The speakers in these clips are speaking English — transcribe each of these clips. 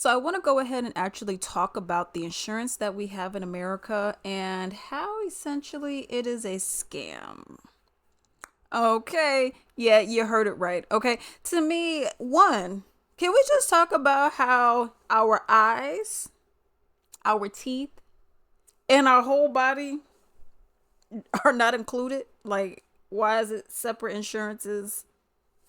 So I want to go ahead and actually talk about the insurance that we have in America and how essentially it is a scam. Okay. Yeah, you heard it right. Okay. To me, one, can we just talk about how our eyes, our teeth, and our whole body are not included? Like, why is it separate insurances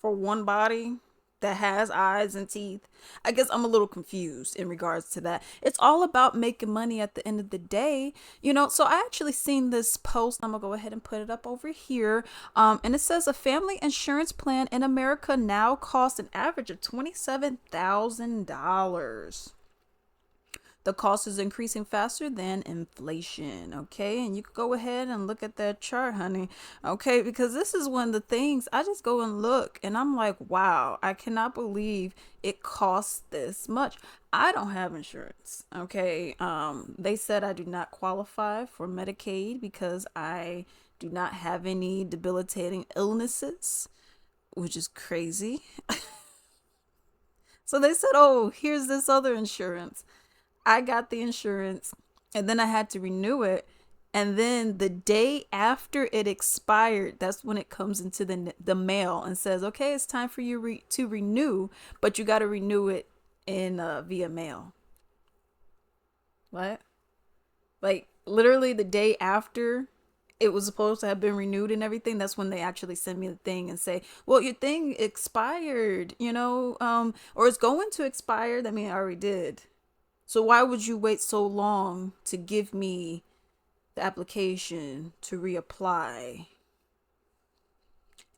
for one body that has eyes and teeth? I guess I'm a little confused in regards to that. It's all about making money at the end of the day, So I actually seen this post. I'm gonna go ahead and put it up over here. And it says a family insurance plan in America now costs an average of $27,000. The cost is increasing faster than inflation. Okay. And you can go ahead and look at that chart, honey. Okay. Because this is one of the things I just go and look and I'm like, wow, I cannot believe it costs this much. I don't have insurance. Okay. They said I do not qualify for Medicaid because I do not have any debilitating illnesses, which is crazy. So they said, oh, here's this other insurance. I got the insurance and then I had to renew it. And then the day after it expired, that's when it comes into the mail and says, okay, it's time for you to renew, but you got to renew it in via mail. What? Like literally the day after it was supposed to have been renewed and everything, that's when they actually send me the thing and say, well, your thing expired, or it's going to expire. I mean, I already did. So why would you wait so long to give me the application to reapply?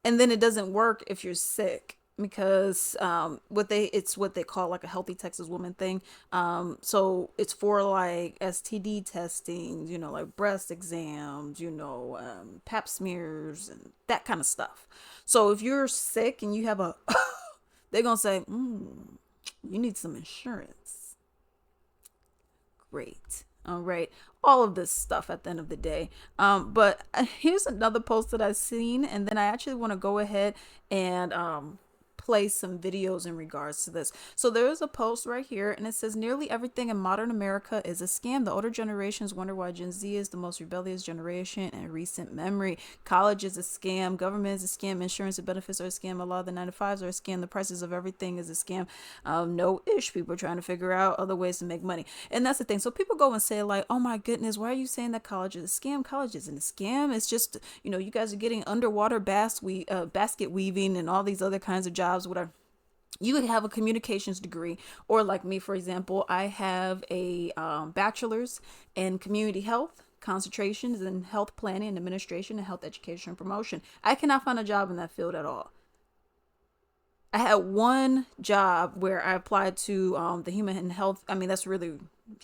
And then it doesn't work if you're sick because it's what they call like a healthy Texas woman thing. So it's for like STD testing, like breast exams, pap smears and that kind of stuff. So if you're sick and you have a they're gonna say, you need some insurance. Great. All right. All of this stuff at the end of the day. But here's another post that I've seen, and then I actually want to go ahead and play some videos in regards to this. So there is a post right here, and it says nearly everything in modern America is a scam. The older generations wonder why Gen Z is the most rebellious generation in recent memory. College is a scam. Government is a scam. Insurance and benefits are a scam. A lot of the 9 to 5s are a scam. The prices of everything is a scam. No ish. People are trying to figure out other ways to make money. And that's the thing. So people go and say like, oh my goodness, why are you saying that college is a scam? College isn't a scam. It's just, you guys are getting underwater basket weaving and all these other kinds of jobs, whatever. You could have a communications degree, or like me, for example, I have a bachelor's in community health, concentrations in health planning and administration and health education and promotion. I cannot find a job in that field at all. I had one job where I applied to the human and health. I mean, that's really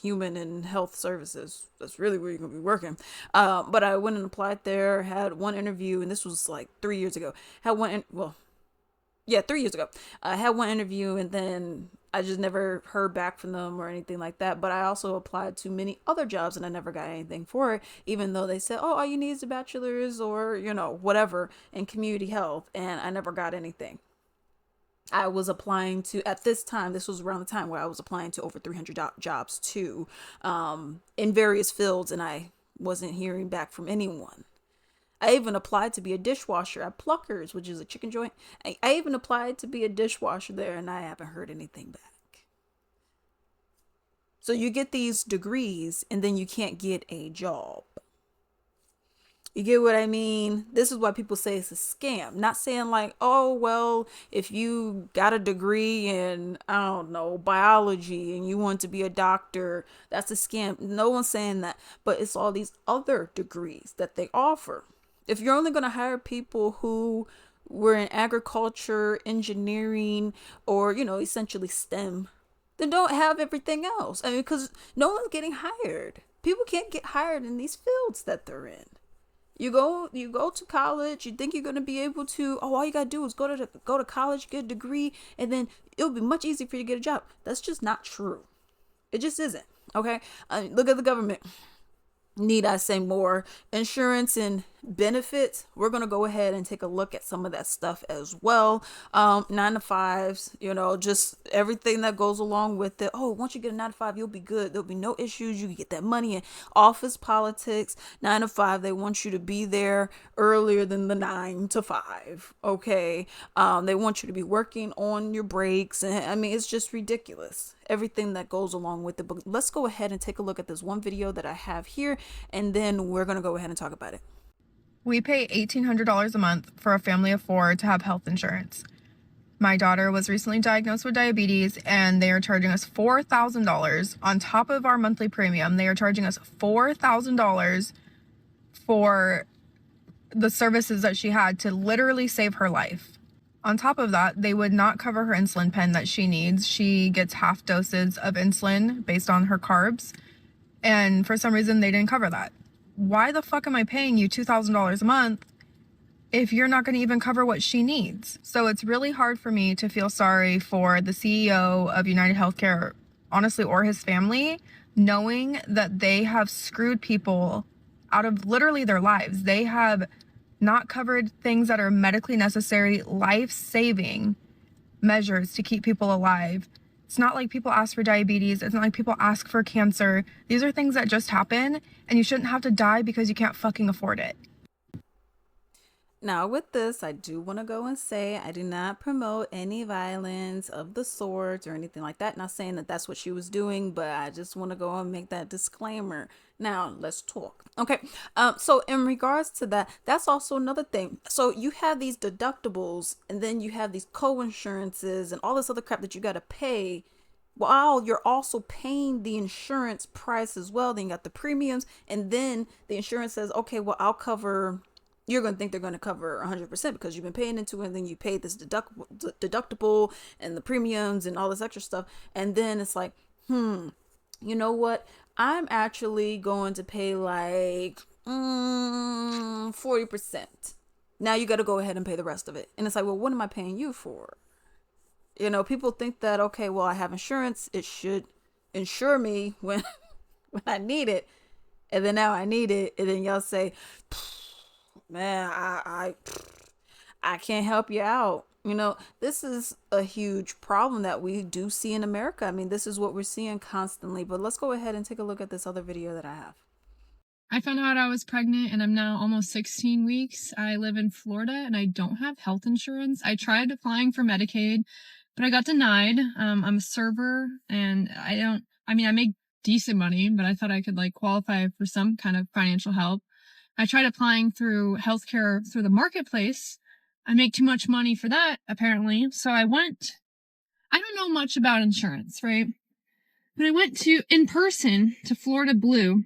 human and health services. That's really where you're going to be working. But I went and applied there, had one interview, and this was like 3 years ago. Had one, well, yeah, 3 years ago. I had one interview and then I just never heard back from them or anything like that. But I also applied to many other jobs and I never got anything for it, even though they said, oh, all you need is a bachelor's or, whatever in community health. And I never got anything. I was applying to, at this time, this was around the time where I was applying to over 300 jobs too, in various fields, and I wasn't hearing back from anyone. I even applied to be a dishwasher at Pluckers, which is a chicken joint. I even applied to be a dishwasher there, and I haven't heard anything back. So you get these degrees, and then you can't get a job. You get what I mean? This is why people say it's a scam. Not saying like, oh, well, if you got a degree in, I don't know, biology and you want to be a doctor, that's a scam. No one's saying that. But it's all these other degrees that they offer. If you're only going to hire people who were in agriculture, engineering, or, essentially STEM, then don't have everything else. I mean, because no one's getting hired. People can't get hired in these fields that they're in. You go to college, you think you're going to be able to, all you got to do is go to college, get a degree, and then it'll be much easier for you to get a job. That's just not true. It just isn't. Okay. Look at the government. Need I say more? Insurance and benefits, we're going to go ahead and take a look at some of that stuff as well. 9 to 5s, just everything that goes along with it. Oh, once you get a 9 to 5, you'll be good. There'll be no issues. You can get that money in office politics. 9 to 5, they want you to be there earlier than the 9 to 5. Okay. They want you to be working on your breaks. And I mean, it's just ridiculous. Everything that goes along with it. But let's go ahead and take a look at this one video that I have here, and then we're going to go ahead and talk about it. We pay $1,800 a month for a family of 4 to have health insurance. My daughter was recently diagnosed with diabetes, and they are charging us $4,000 on top of our monthly premium. They are charging us $4,000 for the services that she had to literally save her life. On top of that, they would not cover her insulin pen that she needs. She gets half doses of insulin based on her carbs, and for some reason they didn't cover that. Why the fuck am I paying you $2,000 a month if you're not going to even cover what she needs? So it's really hard for me to feel sorry for the CEO of United Healthcare, honestly, or his family, knowing that they have screwed people out of literally their lives. They have not covered things that are medically necessary, life-saving measures to keep people alive. It's not like people ask for diabetes. It's not like people ask for cancer. These are things that just happen, and you shouldn't have to die because you can't fucking afford it. Now, with this, I do want to go and say I do not promote any violence of the sort or anything like that. Not saying that that's what she was doing, but I just want to go and make that disclaimer. Now, let's talk. Okay. So in regards to that, that's also another thing. So you have these deductibles, and then you have these co-insurances and all this other crap that you got to pay, while you're also paying the insurance price as well. Then you got the premiums, and then the insurance says, okay, well, I'll cover. You're going to think they're going to cover 100% because you've been paying into it, and then you pay this deductible and the premiums and all this extra stuff. And then it's like, you know what? I'm actually going to pay like 40%. Now you got to go ahead and pay the rest of it. And it's like, well, what am I paying you for? People think that, okay, well, I have insurance. It should insure me when I need it. And then now I need it. And then y'all say, man, I can't help you out. This is a huge problem that we do see in America. I mean, this is what we're seeing constantly. But let's go ahead and take a look at this other video that I have. I found out I was pregnant, and I'm now almost 16 weeks. I live in Florida, and I don't have health insurance. I tried applying for Medicaid, but I got denied. I'm a server, and I make decent money, but I thought I could qualify for some kind of financial help. I tried applying through healthcare through the marketplace. I make too much money for that, apparently. So I don't know much about insurance, right? But I went in person to Florida Blue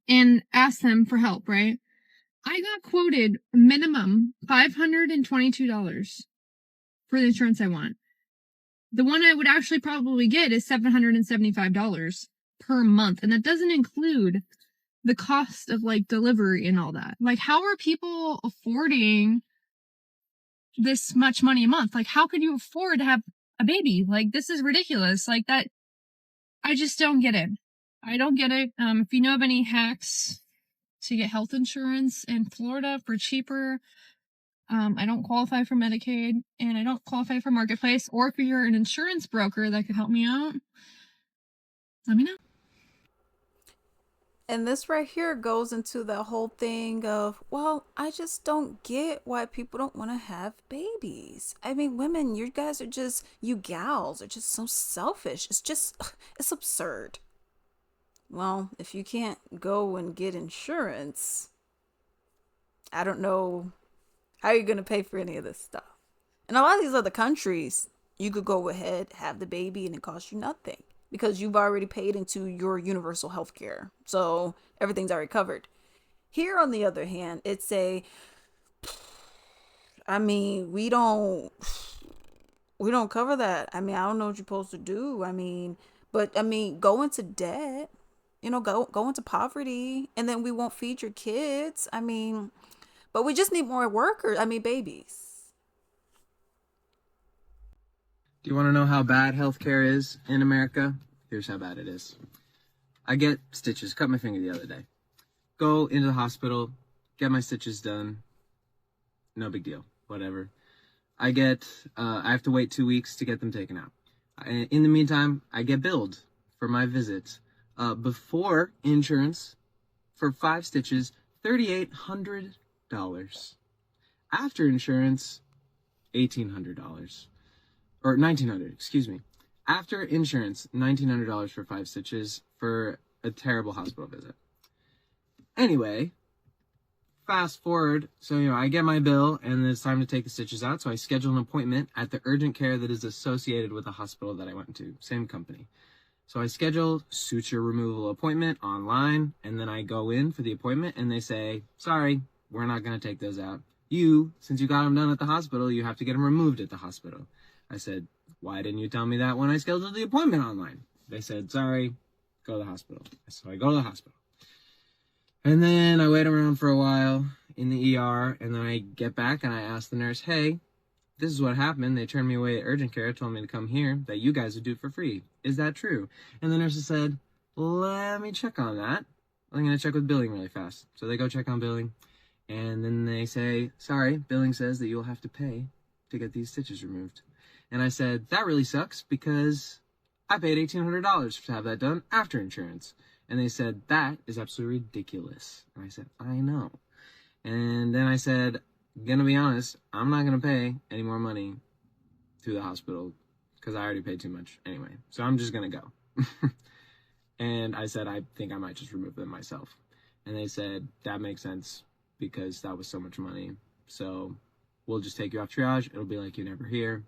and asked them for help, right? I got quoted minimum $522 for the insurance I want. The one I would actually probably get is $775 per month. And that doesn't include the cost of delivery and all that. How are people affording this much money a month? How could you afford to have a baby? This is ridiculous. That, I just don't get it. I don't get it. If you know of any hacks to get health insurance in Florida for cheaper, I don't qualify for Medicaid, and I don't qualify for Marketplace, or if you're an insurance broker that could help me out, let me know. And this right here goes into the whole thing of, well, I just don't get why people don't want to have babies. I mean, women, you gals are just so selfish. It's absurd. Well, if you can't go and get insurance, I don't know how you're going to pay for any of this stuff. In a lot of these other countries, you could go ahead, have the baby, and it costs you nothing, because you've already paid into your universal health care. So everything's already covered. Here, on the other hand, we don't cover that. I don't know what you're supposed to do. Go into debt, go into poverty, and then we won't feed your kids. But we just need more workers. Babies. Do you want to know how bad healthcare is in America? Here's how bad it is. I get stitches, cut my finger the other day. Go into the hospital, get my stitches done. No big deal. Whatever. I have to wait 2 weeks to get them taken out. In the meantime, I get billed for my visit. Before insurance, for 5 stitches, $3,800. After insurance, $1,800. Or $1,900, excuse me. After insurance, $1,900 for 5 stitches for a terrible hospital visit. Anyway, fast forward, so I get my bill and it's time to take the stitches out, so I schedule an appointment at the urgent care that is associated with the hospital that I went to, same company. So I schedule suture removal appointment online, and then I go in for the appointment and they say, sorry, we're not going to take those out. Since you got them done at the hospital, you have to get them removed at the hospital. I said, why didn't you tell me that when I scheduled the appointment online? They said, sorry, go to the hospital. So I go to the hospital. And then I wait around for a while in the ER, and then I get back and I ask the nurse, hey, this is what happened. They turned me away at urgent care, told me to come here, that you guys would do it for free. Is that true? And the nurse said, let me check on that. I'm going to check with billing really fast. So they go check on billing, and then they say, sorry, billing says that you'll have to pay to get these stitches removed. And I said, that really sucks because I paid $1,800 to have that done after insurance. And they said, that is absolutely ridiculous. And I said, I know. And then I said, gonna be honest, I'm not gonna pay any more money to the hospital because I already paid too much anyway. So I'm just gonna go. And I said, I think I might just remove them myself. And they said, that makes sense because that was so much money. So we'll just take you off triage. It'll be like you're never here.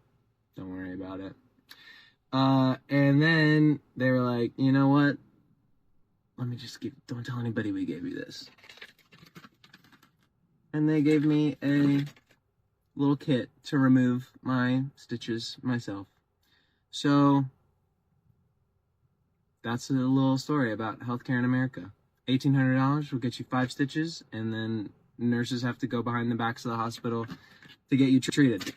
Don't worry about it. And then they were like, you know what? Don't tell anybody we gave you this. And they gave me a little kit to remove my stitches myself. So that's a little story about healthcare in America. $1,800 will get you 5 stitches, and then nurses have to go behind the backs of the hospital to get you treated.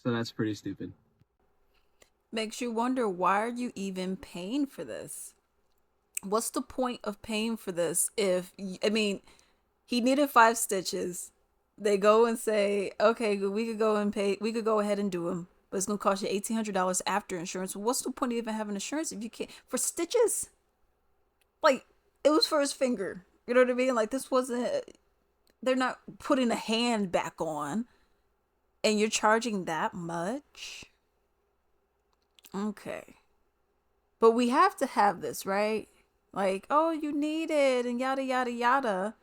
So that's pretty stupid. Makes you wonder, why are you even paying for this? What's the point of paying for this if, he needed 5 stitches. They go and say, okay, we could go ahead and do them, but it's going to cost you $1,800 after insurance. What's the point of even having insurance if you can't, for stitches? Like, it was for his finger. You know what I mean? Like, they're not putting a hand back on, and you're charging that much? Okay. But we have to have this, right? Like, oh, you need it, and yada, yada, yada.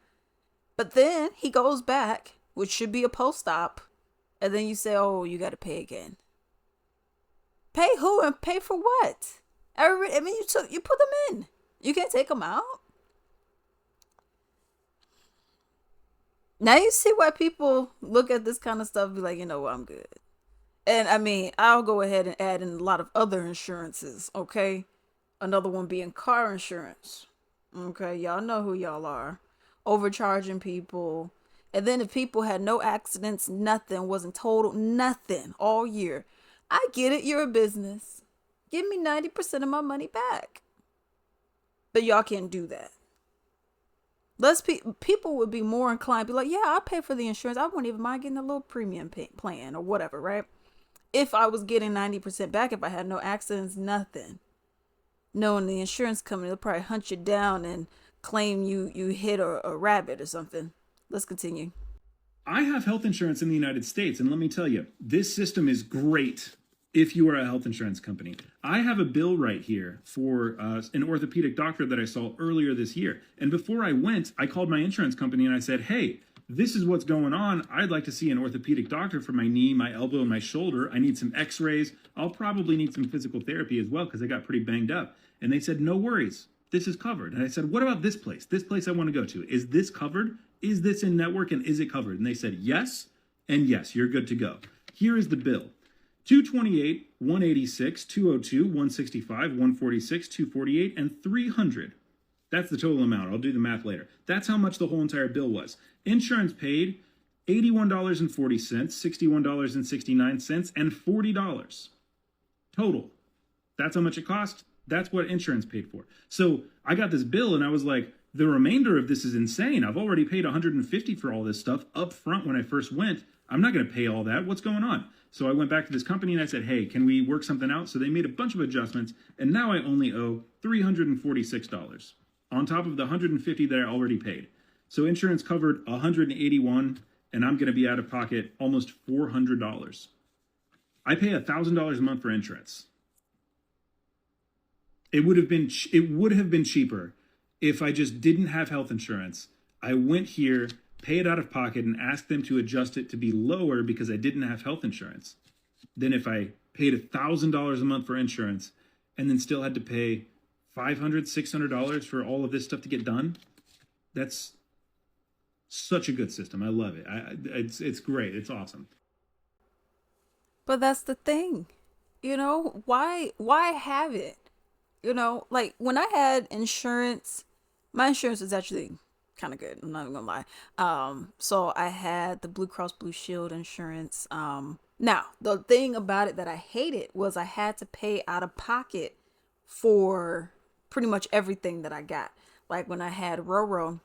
But then he goes back, which should be a post-op, and then you say, oh, you got to pay again. Pay who and pay for what? You put them in. You can't take them out. Now you see why people look at this kind of stuff and be like, you know what, I'm good. And I'll go ahead and add in a lot of other insurances, okay? Another one being car insurance. Okay, y'all know who y'all are. Overcharging people. And then if people had no accidents, nothing, wasn't total, nothing all year. I get it, you're a business. Give me 90% of my money back. But y'all can't do that. People would be more inclined to be like, yeah, I'll pay for the insurance. I wouldn't even mind getting a little premium plan or whatever, right? If I was getting 90% back, if I had no accidents, nothing. Knowing the insurance company, they'll probably hunt you down and claim you hit a rabbit or something. Let's continue. I have health insurance in the United States, and let me tell you, this system is great if you are a health insurance company. I have a bill right here for an orthopedic doctor that I saw earlier this year. And before I went, I called my insurance company and I said, hey, this is what's going on. I'd like to see an orthopedic doctor for my knee, my elbow, and my shoulder. I need some x-rays. I'll probably need some physical therapy as well because I got pretty banged up. And they said, no worries. This is covered. And I said, what about this place? This place I want to go to. Is this covered? Is this in network and is it covered? And they said, yes, and yes, you're good to go. Here is the bill. 228, 186, 202, 165, 146, 248, and 300. That's the total amount. I'll do the math later. That's how much the whole entire bill was. Insurance paid $81.40, $61.69, and $40 total. That's how much it cost. That's what insurance paid for. So I got this bill and I was like, the remainder of this is insane. I've already paid 150 for all this stuff up front when I first went. I'm not going to pay all that. What's going on? So I went back to this company and I said, hey, can we work something out? So they made a bunch of adjustments, and now I only owe $346 on top of the 150 that I already paid. So insurance covered 181, and I'm going to be out of pocket almost $400. I pay $1,000 a month for insurance. It would have been cheaper if I just didn't have health insurance. I went here, pay it out of pocket, and asked them to adjust it to be lower because I didn't have health insurance. Than if I paid $1,000 a month for insurance and then still had to pay $500, $600 for all of this stuff to get done. That's such a good system. I love it. It's great. It's awesome. But that's the thing. Why have it? Like when I had insurance, my insurance was actually kind of good. I'm not even gonna lie. So I had the Blue Cross Blue Shield insurance. Now the thing about it that I hated was I had to pay out of pocket for pretty much everything that I got. Like when I had Roro,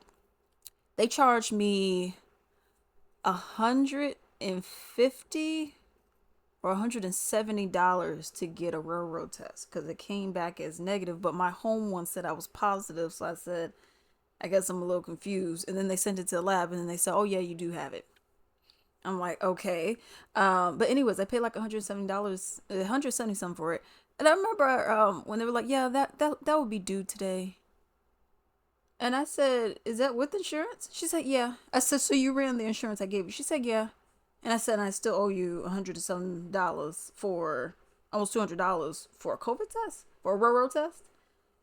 they charged me 150 or $170 to get a railroad test because it came back as negative, but my home one said I was positive. So I said, I guess I'm a little confused. And then they sent it to the lab and then they said, oh yeah, you do have it. I'm like, okay. But anyways, I paid like $170, 170 something for it. And I remember when they were like, yeah, that would be due today. And I said, is that with insurance? She said, yeah. I said, so you ran the insurance I gave you? She said, yeah. And I said, I still owe you $107 for almost $200 for a COVID test, for a railroad test.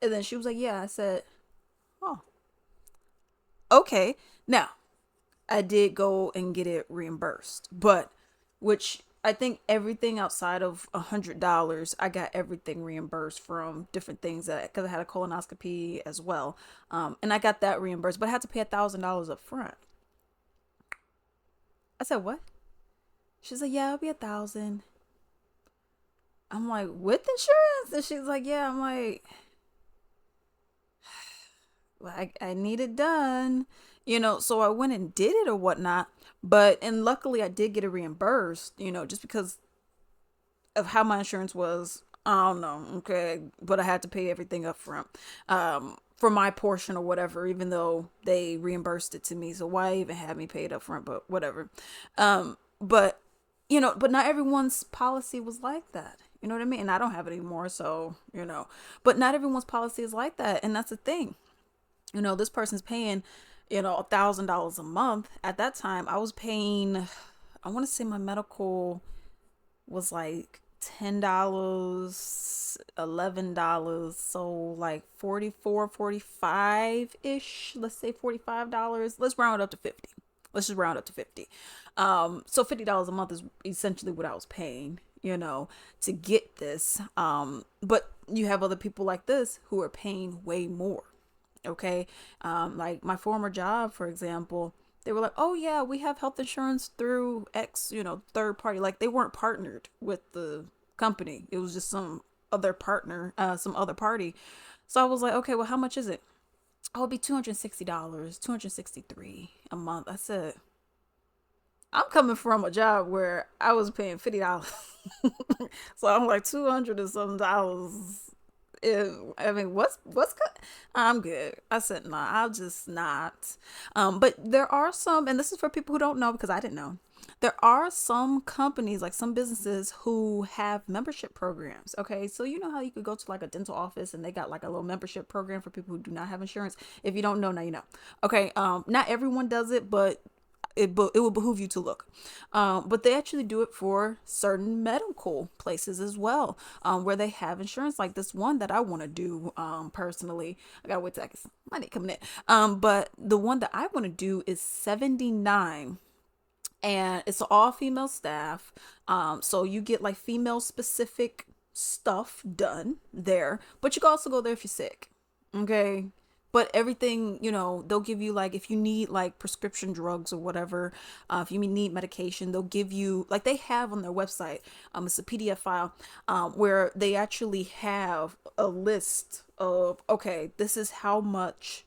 And then she was like, yeah. I said, oh, okay. Now, I did go and get it reimbursed, but which I think everything outside of $100, I got everything reimbursed from different things because I had a colonoscopy as well. And I got that reimbursed, but I had to pay $1,000 up front. I said, what? She's like, yeah, it'll be 1,000. I'm like, with insurance? And she's like, yeah. I'm like, well, I need it done, so I went and did it or whatnot. And luckily I did get it reimbursed, just because of how my insurance was. I don't know. Okay. But I had to pay everything up front, for my portion or whatever, even though they reimbursed it to me. So why even have me pay it up front, but whatever. But not everyone's policy was like that. You know what I mean? And I don't have it anymore. So, but not everyone's policy is like that. And that's the thing. This person's paying, $1,000 a month. At that time, I was paying, I want to say my medical was like $10, $11. So like 44, 45-ish. Let's say $45. Let's round it up to 50. Let's just round up to 50. So $50 a month is essentially what I was paying, to get this. But you have other people like this who are paying way more. Okay. Like my former job, for example, they were like, oh yeah, we have health insurance through X, third party. Like they weren't partnered with the company. It was just some other partner, some other party. So I was like, okay, well, how much is it? Oh, it'll be $260, $263 a month. I said, I'm coming from a job where I was paying $50. So I'm like $200 and some dollars. What's I'm good. I said, nah, I'll just not. But there are some, and this is for people who don't know because I didn't know. There are some companies, like some businesses, who have membership programs. Okay, so you know how you could go to like a dental office and they got like a little membership program for people who do not have insurance. If you don't know, now you know. Okay, not everyone does it, but it will behoove you to look. But they actually do it for certain medical places as well, where they have insurance. Like this one that I want to do, personally, I gotta wait till I get some money coming in. But the one that I want to do is $79, and it's all female staff. So you get like female specific stuff done there, but you can also go there if you're sick. Okay. But everything, they'll give you like, if you need like prescription drugs or whatever, if you need medication, they'll give you, like they have on their website, it's a PDF file, where they actually have a list of, okay, this is how much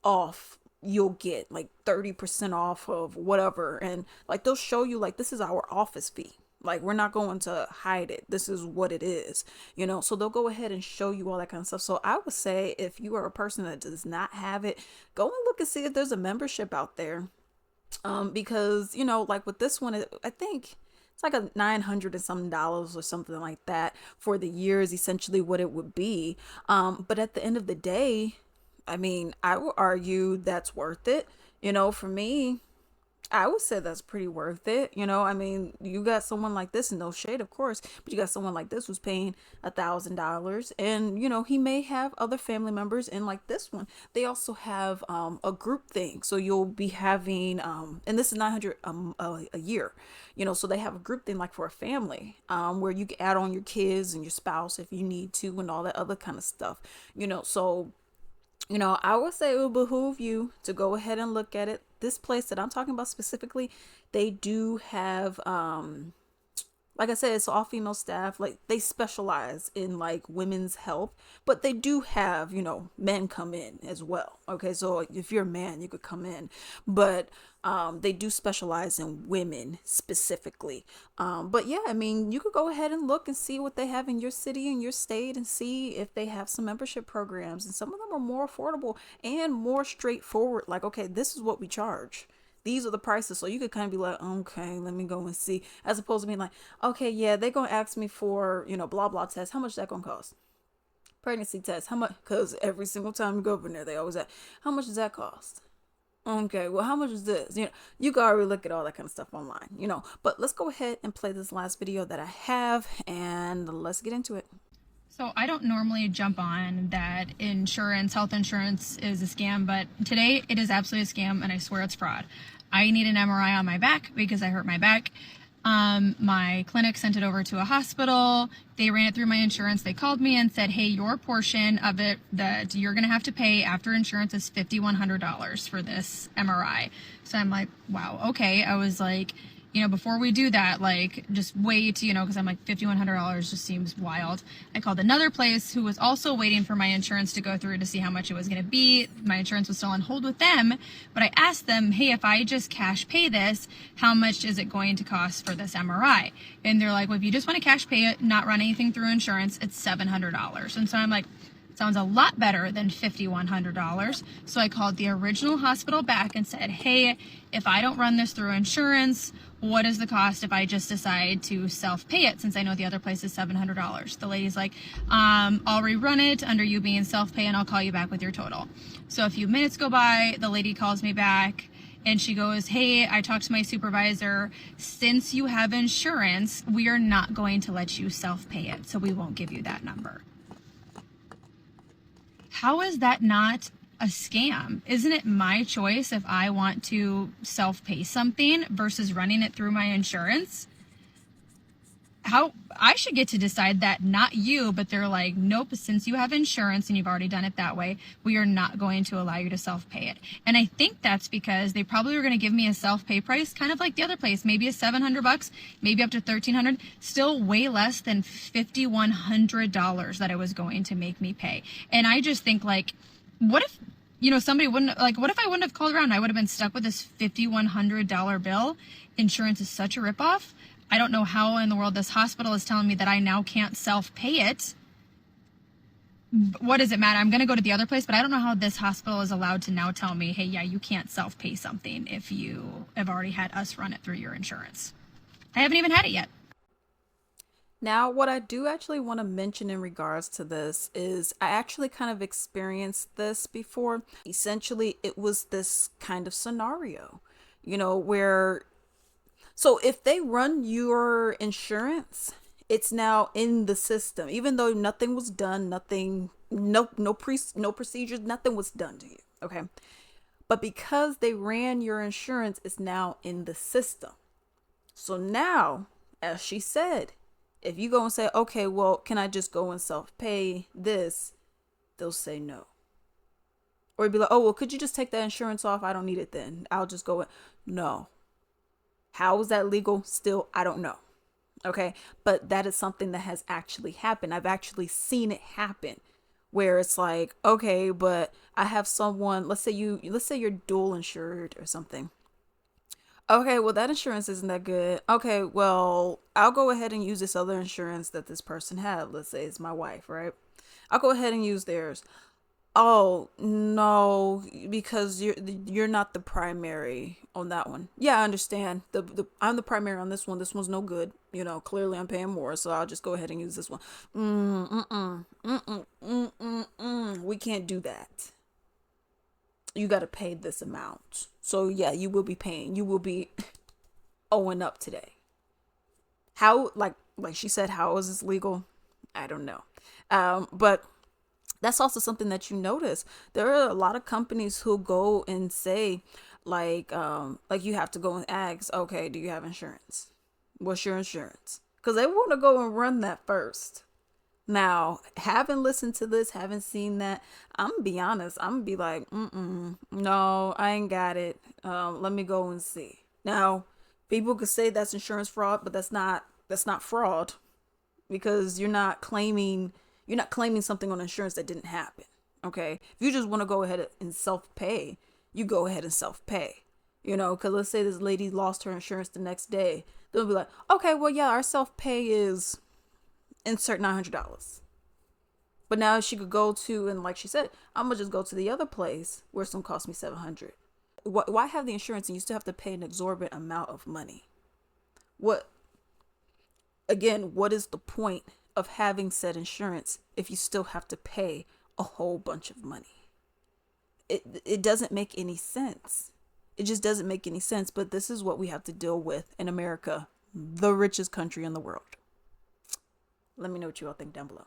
off you'll get, like 30% off of whatever. And like they'll show you, like, this is our office fee. Like, we're not going to hide it. This is what it is, you know? So they'll go ahead and show you all that kind of stuff. So I would say if you are a person that does not have it, go and look and see if there's a membership out there. Because, you know, like with this one, I think it's like a 900 and some dollars or something like that for the year is essentially what it would be. But at the end of the day, I mean, I would argue that's worth it. You know, for me, I would say that's pretty worth it. You know, I mean, you got someone like this, and no shade, of course, but you got someone like this who's paying $1,000, and you know, he may have other family members, and like this one, they also have a group thing. So you'll be having and this is 900 a year, you know, so they have a group thing like for a family where you can add on your kids and your spouse if you need to, and all that other kind of stuff, you know. So you know, I would say it would behoove you to go ahead and look at it. This place that I'm talking about specifically, they do have like I said, it's all female staff. Like they specialize in like women's health, but they do have, you know, men come in as well. Okay, so if you're a man, you could come in, but they do specialize in women specifically. But yeah, I mean, you could go ahead and look and see what they have in your city and your state, and see if they have some membership programs. And some of them are more affordable and more straightforward. Like, okay, this is what we charge, these are the prices. So you could kind of be like, okay, let me go and see, as opposed to being like, okay, yeah, they're gonna ask me for, you know, blah blah test, how much is that gonna cost? Pregnancy test, how much? Because every single time you go over there, they always ask, how much does that cost? Okay, well, how much is this? You know, you can already look at all that kind of stuff online, you know. But let's go ahead and play this last video that I have, and let's get into it. So I don't normally jump on that health insurance is a scam, but today it is absolutely a scam, and I swear it's fraud. I need an MRI on my back because I hurt my back. My clinic sent it over to a hospital. They ran it through my insurance. They called me and said, hey, your portion of it that you're going to have to pay after insurance is $5,100 for this MRI. So I'm like, wow, okay. I was like, you know, before we do that, like, just wait, you know, because I'm like, $5,100 just seems wild. I called another place who was also waiting for my insurance to go through to see how much it was going to be. My insurance was still on hold with them, but I asked them, hey, if I just cash pay this, how much is it going to cost for this MRI? And they're like, well, if you just want to cash pay it, not run anything through insurance, it's $700. And so I'm like, sounds a lot better than $5,100. So I called the original hospital back and said, hey, if I don't run this through insurance, what is the cost if I just decide to self-pay it, since I know the other place is $700? The lady's like, I'll rerun it under you being self-pay and I'll call you back with your total. So a few minutes go by, the lady calls me back and she goes, hey, I talked to my supervisor. Since you have insurance, we are not going to let you self-pay it, so we won't give you that number. How is that not a scam? Isn't it my choice if I want to self-pay something versus running it through my insurance? How I should get to decide that, not you, but they're like, nope, since you have insurance and you've already done it that way, we are not going to allow you to self-pay it. And I think that's because they probably were going to give me a self-pay price, kind of like the other place, maybe a $700, maybe up to $1,300, still way less than $5,100 that it was going to make me pay. And I just think, like, what if, you know, somebody wouldn't, like, what if I wouldn't have called around? I would have been stuck with this $5,100 bill. Insurance is such a ripoff. I don't know how in the world this hospital is telling me that I now can't self-pay it. What does it matter? I'm going to go to the other place, but I don't know how this hospital is allowed to now tell me, hey, yeah, you can't self-pay something if you have already had us run it through your insurance. I haven't even had it yet. Now, what I do actually want to mention in regards to this is I actually kind of experienced this before. Essentially, it was this kind of scenario, you know, where, so if they run your insurance, it's now in the system, even though nothing was done, no procedures, nothing was done to you. Okay. But because they ran your insurance, it's now in the system. So now, as she said, if you go and say, okay, well, can I just go and self-pay this? They'll say no. Or you'd be like, oh, well, could you just take that insurance off? I don't need it then. I'll just go. No. How is that legal? Still, I don't know. Okay. But that is something that has actually happened. I've actually seen it happen where it's like, okay, but I have someone, let's say you're dual insured or something. Okay, well, that insurance isn't that good. Okay, well, I'll go ahead and use this other insurance that this person had. Let's say it's my wife, right? I'll go ahead and use theirs. Oh, no, because you're not the primary on that one. Yeah, I understand. I'm the primary on this one. This one's no good. Clearly I'm paying more, so I'll just go ahead and use this one. We can't do that. You got to pay this amount. So yeah, you will be paying. You will be owing up today. How, like she said, how is this legal? I don't know. But that's also something that you notice. There are a lot of companies who go and say, like you have to go and ask, okay, do you have insurance? What's your insurance? Because they want to go and run that first. Now, haven't listened to this, haven't seen that. I'm gonna be honest. I'm gonna be like, no, I ain't got it. Let me go and see. Now, people could say that's insurance fraud, but that's not fraud, because you're not claiming something on insurance that didn't happen. Okay, if you just want to go ahead and self pay, you go ahead and self pay. Because let's say this lady lost her insurance the next day, they'll be like, okay, well, yeah, our self pay is insert $900. But now she could go to, and like she said, I'm gonna just go to the other place where it's gonna cost me $700. Why have the insurance and you still have to pay an exorbitant amount of money? What is the point of having said insurance if you still have to pay a whole bunch of money? It doesn't make any sense. It just doesn't make any sense. But this is what we have to deal with in America, the richest country in the world. Let me know what you all think down below.